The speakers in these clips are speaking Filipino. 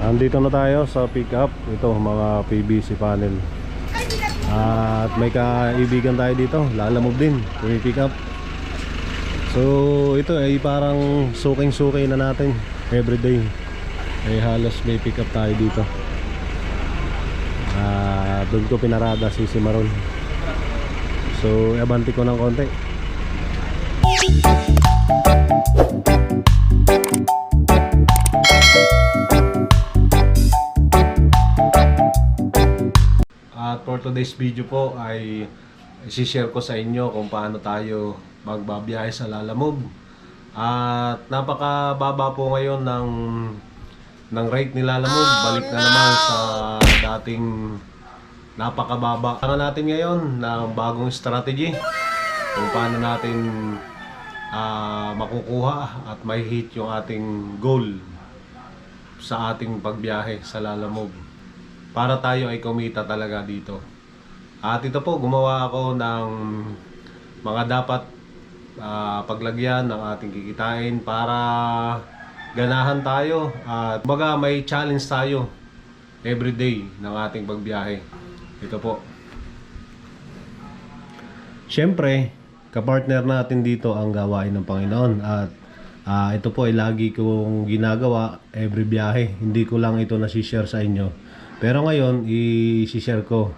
Andito na tayo sa pickup. Ito mga PVC panel. At may kaibigan tayo dito, lalamove din, pick up. So ito ay parang suking-sukay na natin everyday. Ay halos may pick up tayo dito. Doon ko pinarada si Maron. So abanti ko ng konti. At for today's video po ay isi-share ko sa inyo kung paano tayo magbabiyahe sa Lalamove. At napakababa po ngayon ng rate ni Lalamove. Balik na naman sa dating napakababa. Kailangan natin ngayon ng bagong strategy kung paano natin makukuha at may hit yung ating goal sa ating pagbiyahe sa Lalamove, para tayo ay kumita talaga dito. At ito po, gumawa ako ng mga dapat paglagyan ng ating kikitain para ganahan tayo at baga may challenge tayo everyday ng ating pagbiyahe. Ito po. Siyempre, kapartner natin dito ang gawain ng Panginoon. At ito po ay lagi kong ginagawa every biyahe. Hindi ko lang ito nasi-share sa inyo. Pero ngayon, i-share ko.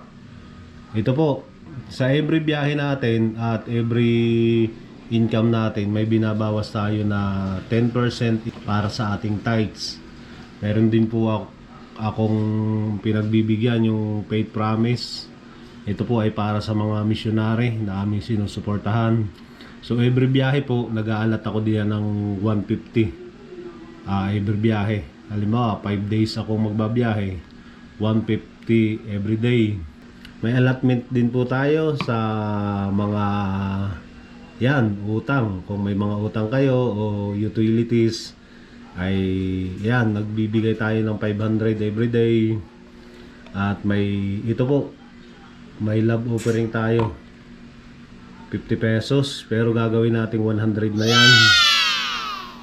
Ito po, sa every biyahe natin at every income natin, may binabawas tayo na 10% para sa ating tithes. Meron din po akong pinagbibigyan yung paid promise. Ito po ay para sa mga missionary na aming sinusuportahan. So every biyahe po, nag-aalat ako diyan ng 150 every biyahe. Halimbawa, 5 days ako magbabiyahe, 150 every day. May allotment din po tayo sa mga utang. Kung may mga utang kayo o utilities, ay nagbibigay tayo ng 500 every day. At ito po, may love offering tayo, 50 pesos, pero gagawin natin 100 na yan.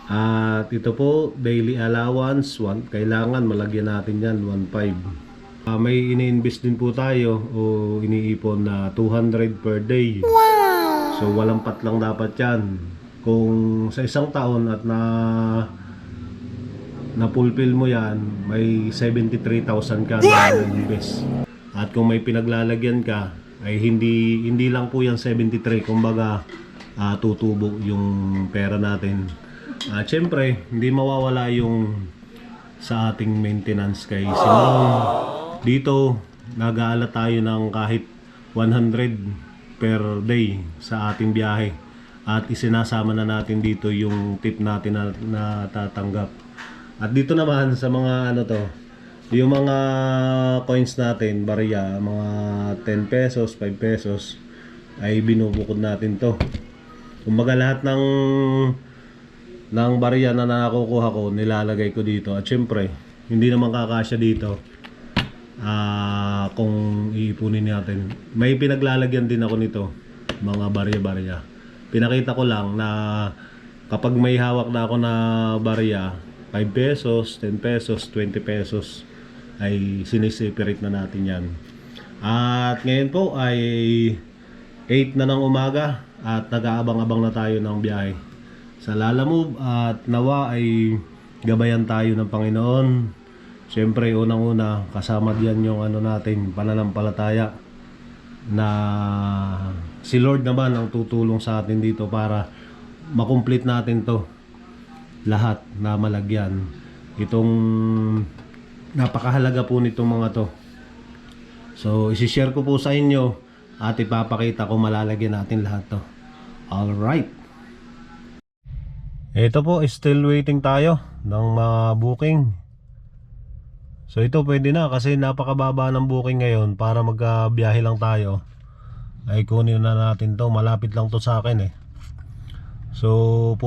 At ito po, daily allowance, kailangan malagyan natin yan, 1.5. May ini-invest din po tayo o iniipon na 200 per day. Wow! So walang patlang dapat yan. Kung sa isang taon at na-fulfill mo yan, may 73,000 ka na invest. At kung may pinaglalagyan ka, ay hindi lang po yan 73. Kumbaga, tutubo yung pera natin. Siyempre, hindi mawawala yung sa ating maintenance kay Simon. Dito, nag-aalat tayo ng kahit 100 per day sa ating biyahe. At isinasama na natin dito yung tip natin na tatanggap. At dito naman sa mga yung mga coins natin, barya, mga 10 pesos, 5 pesos, ay binubukod natin to. Kumbaga lahat ng barya na nakukuha ko, nilalagay ko dito. At syempre, hindi naman kakasya dito kung iipunin natin. May pinaglalagyan din ako nito, mga barya-barya. Pinakita ko lang na kapag may hawak na ako na barya, 5 pesos, 10 pesos, 20 pesos, ay siniseparate na natin yan. At ngayon po ay 8 na ng umaga at nag-aabang-abang na tayo ng biyahe sa Lalamove. At nawa ay gabayan tayo ng Panginoon. Siyempre, unang-una, kasama diyan yung natin, pananampalataya, na si Lord naman ang tutulong sa atin dito para makomplete natin to lahat na malagyan. Itong napakahalaga po nitong mga to. So, isi-share ko po sa inyo at ipapakita ko, malalagyan natin lahat to. Alright. Ito po, still waiting tayo ng booking. So ito pwede na kasi napakababa ng booking ngayon. Para magbiyahe lang tayo, ay kunin na natin to. Malapit lang to sa akin eh. So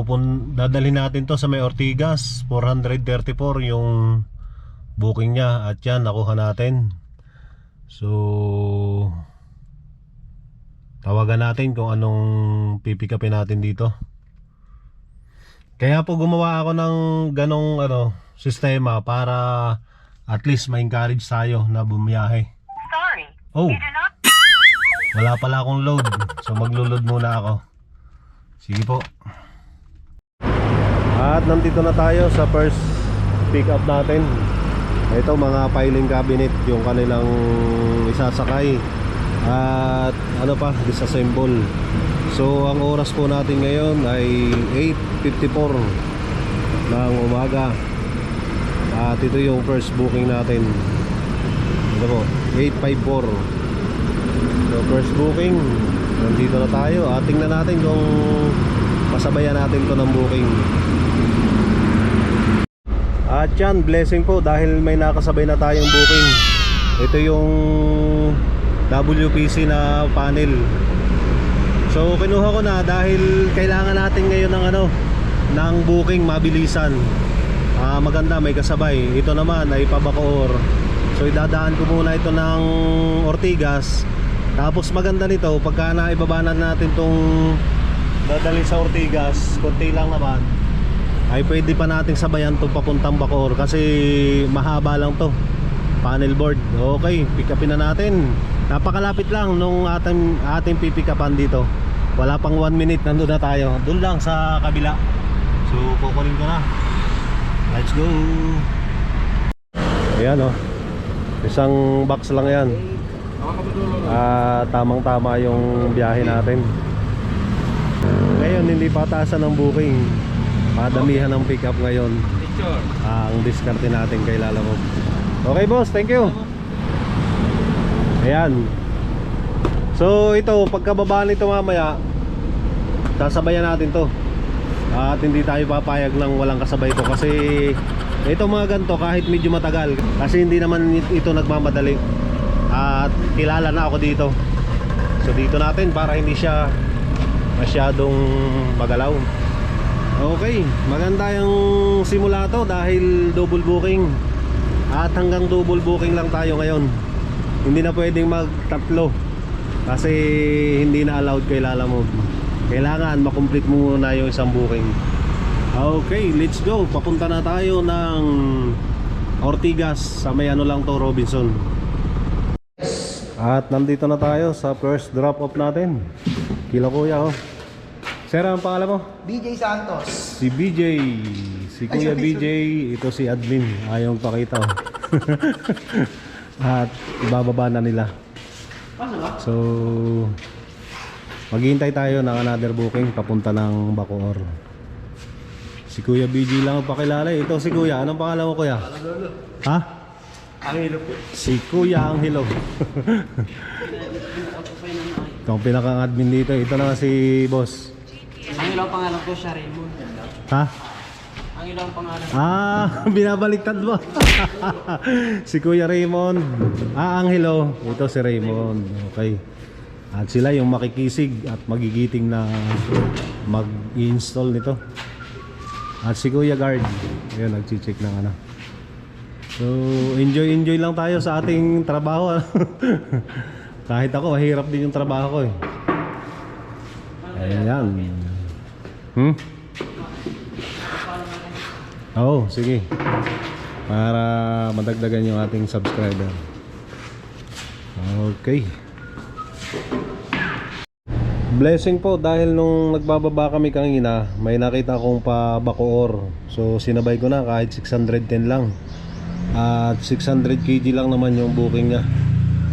dadalhin natin to sa may Ortigas. 434 yung booking niya. At yan, nakuha natin. So tawagan natin kung anong pipikapin natin dito. Kaya po gumawa ako ng ganong sistema para at least ma-encourage tayo na bumiyahe. Sorry. Oh, You do not. wala pala akong load. So maglo-load muna ako. Sige po. At nandito na tayo sa first pick up natin. Ito mga filing cabinet yung kanilang isasakay. At ano pa, disassemble. So ang oras po natin ngayon ay 8:54 ng umaga. At ito yung first booking natin. Ito po, 8:54. So first booking, nandito na tayo. At tingnan natin kung masabayan natin to ng booking. At yan, blessing po dahil may nakasabay na tayong booking. Ito yung WPC na panel. So kinuha ko na dahil kailangan natin ngayon ng booking mabilisan. Maganda, may kasabay. Ito naman ay pa-Bacoor. So idadaan ko muna ito ng Ortigas. Tapos maganda nito pagka naibabanan natin tong dadali sa Ortigas, konti lang naman, ay pwede pa nating sabayan itong papuntang Bacoor kasi mahaba lang to panel board. Okay, pick upin na natin. Napakalapit lang nung ating pipick upan dito. Wala pang 1 minute, nandun na tayo. Doon lang sa kabila. So kukunin ko na. Let's go. Ayan oh, isang box lang yan. Tamang tama yung biyahe natin. Ngayon hindi pa taasan ng booking. Madamihan ng pick up ngayon. Ang diskarte natin kay Lalamog. Okay boss, thank you. Ayan. So ito, pagkababa nito mamaya, sasabayan natin to. At hindi tayo papayag ng walang kasabay to. Kasi ito mga ganito kahit medyo matagal, kasi hindi naman ito nagmamadali. At kilala na ako dito. So dito natin para hindi siya masyadong magalaw. Okay, maganda yung simula to dahil double booking. At hanggang double booking lang tayo ngayon. Hindi na pwedeng magtatlo kasi hindi na allowed kay Lalamog. Kailangan makomplete muna yung isang booking. Okay, let's go. Papunta na tayo ng Ortigas. Sa may ano lang to, Robinson. At nandito na tayo sa first drop off natin. Kila kuya oh. Sir, ang pangalan mo? BJ Santos. Si BJ. Si Kuya BJ. Ito si admin. Ayaw pakita oh. At ibababa na nila. So maghihintay tayo ng another booking papunta ng Bacoor. Si Kuya BJ lang ang pakilala. Ito si Kuya. Anong pangalan mo Kuya? Ha? Angelo po. Si Kuya Angelo. Ito ang pinaka-admin dito. Ito na si boss. Angelo ang pangalan ko, siya Raymond. Ha? Angelo ang pangalan. Binabaliktad mo. Si Kuya Raymond. Angelo. Ito si Raymond. Okay. At sila yung makikisig at magigiting na mag-install nito. At si Kuya Guard. Ayun, nag-check ng ano. So, enjoy lang tayo sa ating trabaho. Kahit ako, mahirap din yung trabaho ko eh. Ayan. Oo, sige. Para madagdagan yung ating subscriber. Okay. Blessing po dahil nung nagbababa kami kanina, may nakita akong pa Bacoor. So sinabay ko na kahit 610 lang. At 600 kg lang naman yung booking niya.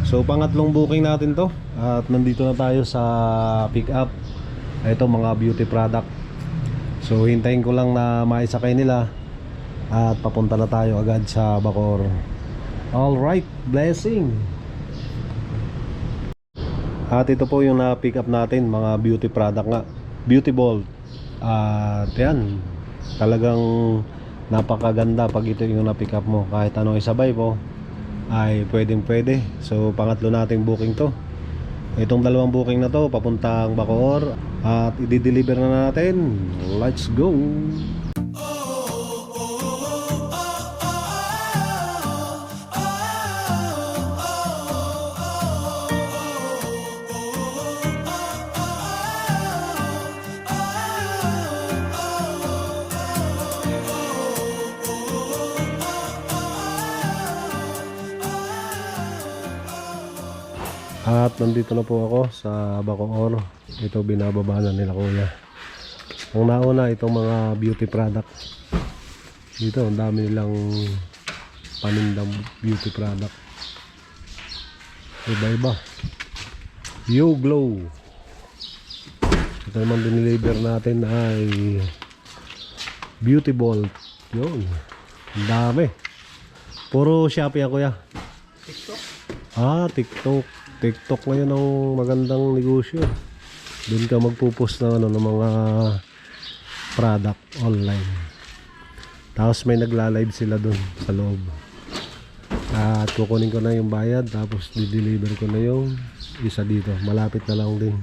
So pangatlong booking natin to. At nandito na tayo sa pick up. Ito mga beauty product. So hintayin ko lang na maisakay nila. At papunta na tayo agad sa Bacoor. Alright, blessing. At ito po yung na-pick up natin, mga beauty product nga. Beauty ball. At yan, talagang napakaganda pag ito yung na-pick up mo. Kahit anong isabay po ay pwedeng pwede. So pangatlo nating booking to. Itong dalawang booking na to papuntang Bacoor. At i-deliver na natin. Let's go. At nandito na po ako sa Bacoor. Ito binababa na nila kuya. Ang nauna itong mga beauty product. Dito ang dami nilang panindang beauty product. Iba-iba. Yo Glow. Ito naman diniliver natin ay Beauty Ball. Yun. Ang dami. Puro Shopee ako ya. TikTok. TikTok. TikTok ngayon ang magandang negosyo. Doon ka magpo-post ng ng mga product online. Tapos may nagla-live sila doon sa loob. At kukunin ko na yung bayad, tapos di-deliver ko na yung isa dito. Malapit na lang din.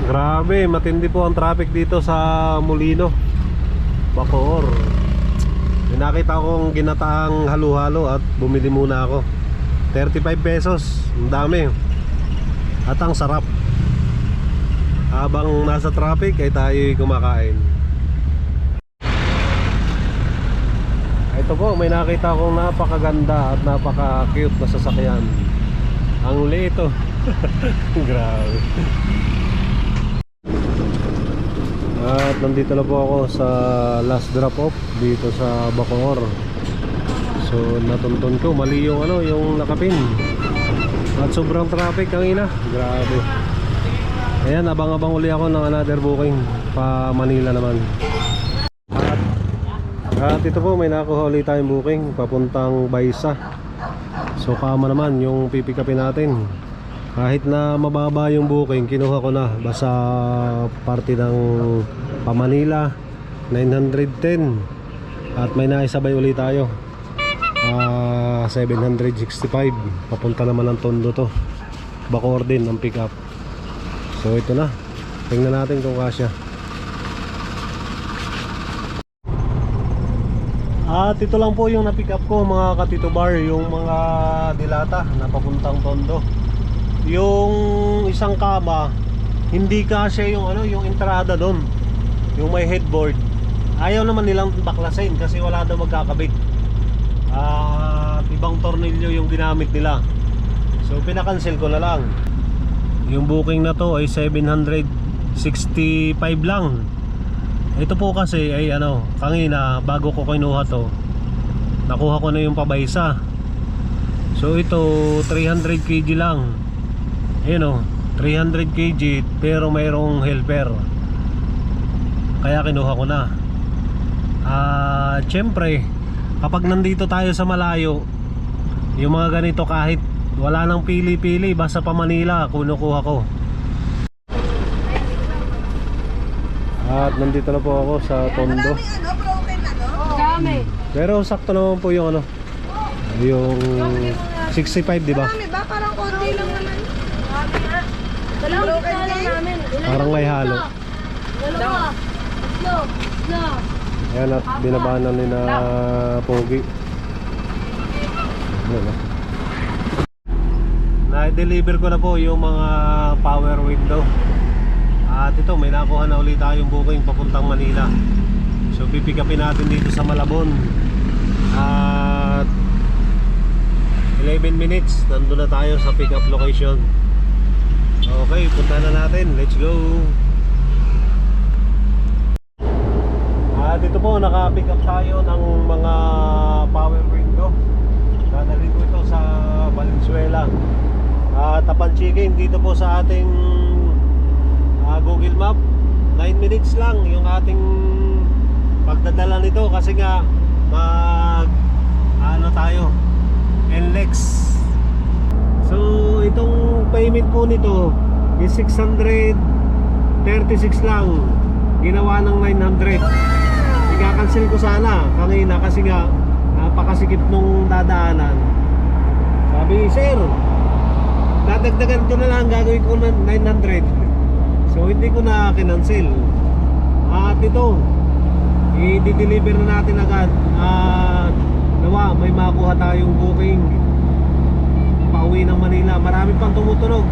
Grabe, matindi po ang traffic dito sa Molino, Bacoor. May nakita akong ginataang halo-halo at bumili muna ako. 35 pesos, ang dami. At ang sarap. Habang nasa traffic ay tayo'y kumakain. Ito po, may nakita akong napakaganda at napaka-cute na sasakyan. Ang liit oh. Grabe. At nandito na po ako sa last drop off dito sa Bacoor. So natuntun ko mali yung yung nakapin. At sobrang traffic kanina. Grabe. Ayan, abang-abang uli ako ng another booking pa Manila naman. At ito po, may nakuha ulit tayong booking papuntang Baisa. So kama naman yung pipikapin natin. Kahit na mababa yung booking, kinuha ko na. Basta party ng pa Manila 910. At may naisabay ulit tayo 765. Papunta naman ng Tondo to. Bacoor din ang pick up. So ito na. Tingnan natin kung kasya. At ito lang po yung na-pick up ko mga katito bar. Yung mga dilata na papuntang Tondo. Yung isang kama, hindi kasya yung yung entrada doon. Yung may headboard. Ayaw naman nilang baklasin kasi wala daw magkakabit. At ibang tornilyo yung ginamit nila. So pinakancel ko na lang. Yung booking na to ay 765 lang. Ito po kasi ay kanina bago ko kinuha to, nakuha ko na yung pabaysa. So ito 300 kg lang. Ayun 300 kg pero mayroong helper. Kaya kinuha ko na. Syempre kapag nandito tayo sa malayo, yung mga ganito kahit wala nang pili-pili, basta pa Manila kinukuha ko. At nandito na po ako sa Tondo. Pero sakto naman po yung yung 65, di ba? Ba? Parang konti lang naman. Dalawang gitna lang namin. Parang may halo. Dalawa. Tatlo. Ayan, at binabanan ni na Pogi. Na-deliver ko na po yung mga power window. At ito, may nakuha na ulit tayong booking papuntang Manila. So pipikapin natin dito sa Malabon. At 11 minutes nandun na tayo sa pick up location. Okay, punta na natin. Let's go. At ito po, naka-pick up tayo ng mga power window. Dadalhin ko ito sa Valenzuela. Tapan Chicken dito po sa ating Google Map. 9 minutes lang yung ating pagdadala nito kasi nga tayo NLEX. So itong payment po nito is 636 lang, ginawa ng 900. Ika-cancel ko sana kanina kasi nga napakasikip nung dadaanan. Sabi, sir, dadagdagan ko na lang, gagawin ko ng 900. So hindi ko na kinancel. At ito, i-deliver na natin agad. At nawa, may makuha tayong booking pauwi ng Manila. Marami pang tumutunog.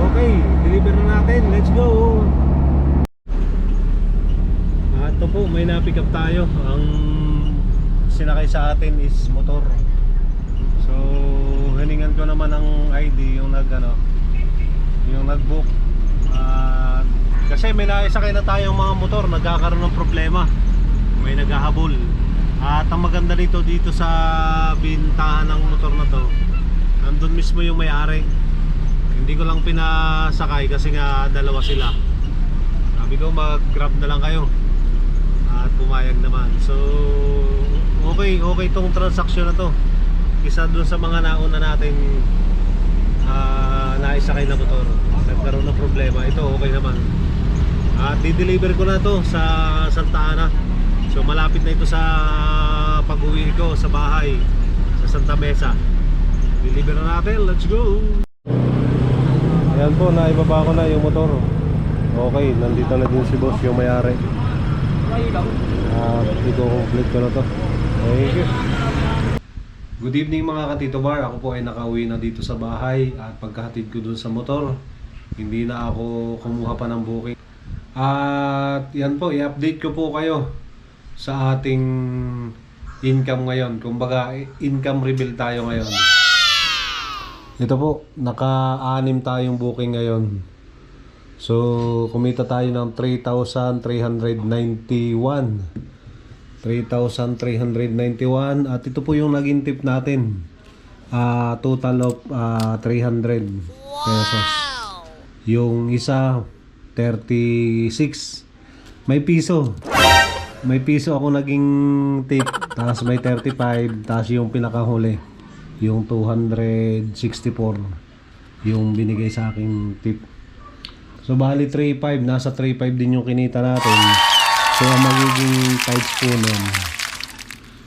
Okay, deliver na natin. Let's go. At ito po, may na-pick up tayo. Ang sinakay sa atin is motor. So hiningan ko naman ng ID yung yung nag-book. Kasi may naisakay na tayong mga motor, nagkakaroon ng problema. May naghahabol. At ang maganda nito dito sa bintahan ng motor na to, nandun mismo yung may-ari. Hindi ko lang pinasakay kasi nga dalawa sila. Sabi ko mag-grab na lang kayo. At pumayag naman. So okay tong transaksyon na to. Isa dun sa mga nauna natin naisakay na motor, nagkaroon ng problema. Ito okay naman. At di-deliver ko na to sa Santa Ana. So malapit na ito sa pag-uwi ko sa bahay sa Santa Mesa. Deliver na natin, let's go. Ayan po, naibaba ko na yung motor. Okay, nandito na din si boss, yung may-ari. I-complete ko na to. Thank you. Good evening mga katito bar. Ako po ay nakauwi na dito sa bahay. At pagkahatid ko dun sa motor, hindi na ako kumuha pa ng booking. At yan po, i-update ko po kayo sa ating income ngayon. Kumbaga, income reveal tayo ngayon. Ito po, naka-6 tayong booking ngayon. So, kumita tayo ng 3,391. 3,391. At ito po yung naging tip natin. Total of 300 pesos. Yung isa 36. May piso. May piso ako naging tip. Tapos may 35. Tapos yung pinakahuli, yung 264. Yung binigay sa aking tip. So bali 3.5. Nasa 3.5 din yung kinita natin. So ang magiging tides po nun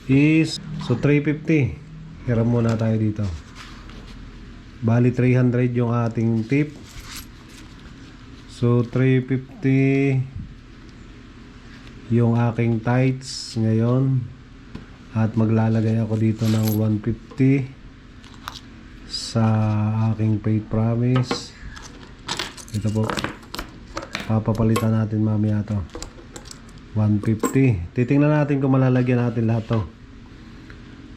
is, so 350. Hiram muna tayo dito. Bali 300 yung ating tip. So 350 yung aking tides ngayon. At maglalagay ako dito ng 150 sa aking paid promise. Ito po, papapalitan natin mamaya to. 150. Titingnan natin kung malalagyan natin lahat to.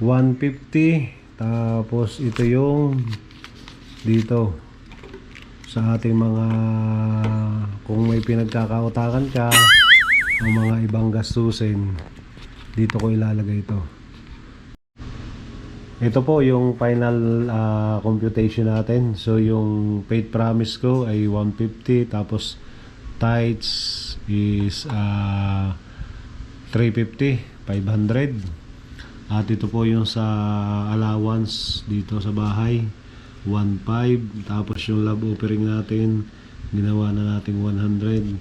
150. Tapos ito yung dito sa ating mga, kung may pinagkakautakan ka o mga ibang gastusin, dito ko ilalagay ito. Ito po yung final computation natin. So yung paid promise ko ay 150. Tapos tides is 350, 500. At ito po yung sa allowance dito sa bahay, 1.5. Tapos yung lab offering natin, ginawa na natin 100.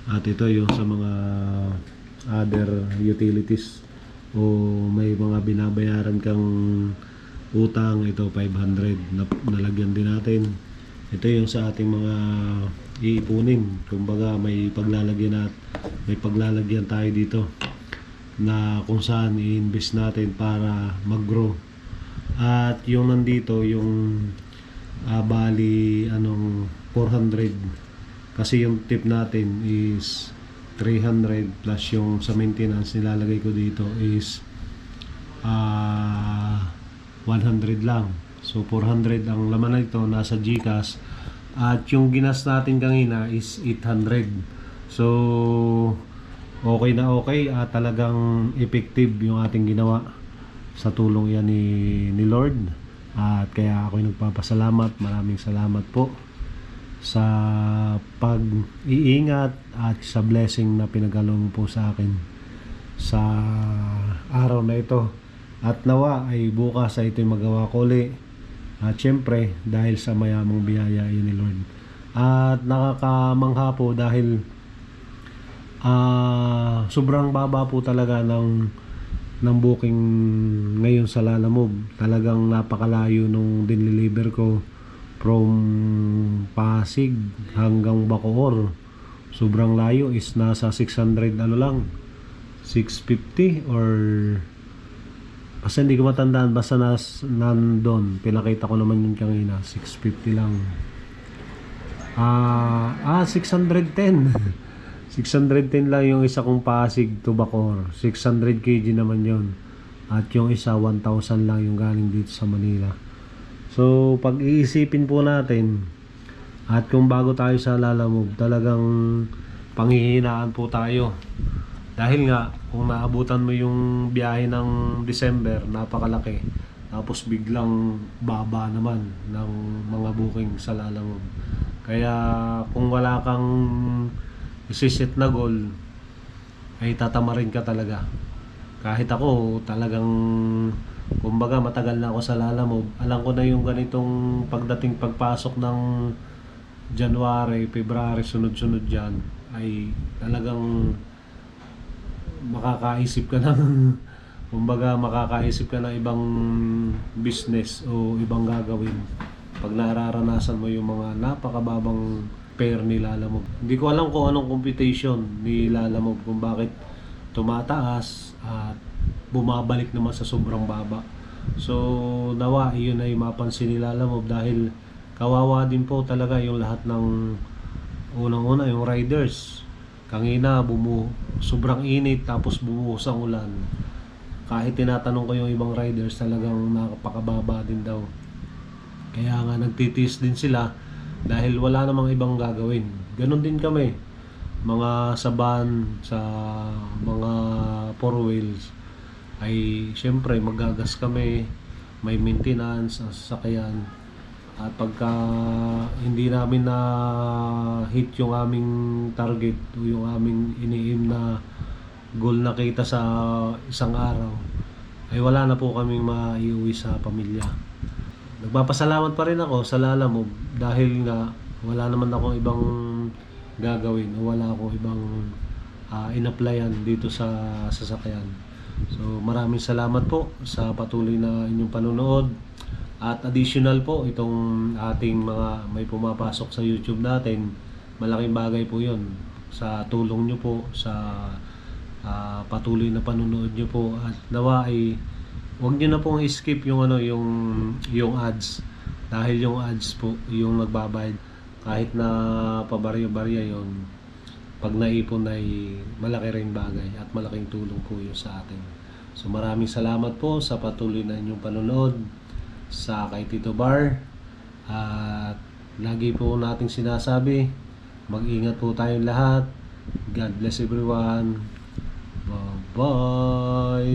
At ito yung sa mga other utilities o may mga binabayaran kang utang, ito 500 nalagyan din natin. Ito yung sa ating mga iipunin. Kumbaga may paglalagyan tayo dito na kung saan i-invest natin para mag-grow. At yung nandito yung bali 400 kasi yung tip natin is 300 plus yung sa maintenance nilalagay ko dito is 100 lang. So 400 ang laman nito nasa GCash. At yung ginas natin kanina is 800. So okay na okay. Talagang effective yung ating ginawa sa tulong yan ni Lord. At kaya ako'y nagpapasalamat. Maraming salamat po sa pag-iingat at sa blessing na pinagkaloob po sa akin sa araw na ito. At nawa ay bukas ay ito'y magawa ko ulit. At syempre dahil sa mayamang biyaya yun ni Lord. At nakakamangha po dahil sobrang baba po talaga ng booking ngayon sa Lalamove. Talagang napakalayo nung dineliver ko from Pasig hanggang Bacoor. Sobrang layo, is nasa 600 lang, 650 or basta hindi ko matandaan, basta nandun. Pinakita ko naman yung kanina, 650 lang. 610 610 lang yung isa kong Pasig to Bacoor. 600 kg naman yon. At yung isa 1,000 lang yung galing dito sa Manila. So pag-iisipin po natin, at kung bago tayo sa Lalamove, talagang panghihinaan po tayo. Dahil nga, kung naabutan mo yung biyahe ng December, napakalaki. Tapos biglang baba naman ng mga booking sa Lalamove. Kaya kung wala kang isisit na goal, ay tatamarin ka talaga. Kahit ako, talagang kumbaga matagal na ako sa Lalamove. Alam ko na yung ganitong pagpasok ng January, February, sunod-sunod dyan, ay talagang makakaisip ka ng kumbaga makakaisip ka ng ibang business o ibang gagawin pag nararanasan mo yung mga napakababang fare ni Lalamove. Hindi ko alam kung anong computation ni Lalamove, kung bakit tumataas at bumabalik naman sa sobrang baba. So nawa iyon ay mapansin ni Lalamove, dahil kawawa din po talaga yung lahat ng unang-una yung riders. Kanina sobrang init, tapos bumuhos ang ulan. Kahit tinatanong ko yung ibang riders, talagang nakapakababa din daw. Kaya nga nagtitiis din sila dahil wala namang ibang gagawin. Ganon din kami, mga saban sa mga four wheels, ay syempre magagas kami, may maintenance ang sasakyan. At pagka hindi namin na hit yung aming target o yung aming iniim na goal na kita sa isang araw, ay wala na po kaming maiuwi sa pamilya. Nagpapasalamat pa rin ako sa Lalamove dahil nga wala naman akong ibang gagawin o wala akong ibang in-applyan dito sa sasakyan. So maraming salamat po sa patuloy na inyong panunood. At additional po, itong ating mga may pumapasok sa YouTube natin, malaking bagay po yun sa tulong nyo po, sa patuloy na panunood nyo po. At nawa ay huwag nyo na pong skip yung yung ads, dahil yung ads po yung nagbabayad. Kahit na pabarya-barya yon, pag naipon ay malaki rin bagay at malaking tulong po yun sa atin. So maraming salamat po sa patuloy na inyong panunood sa kay Tito Bar. At lagi po nating sinasabi, mag-ingat po tayong lahat. God bless everyone. Bye-bye.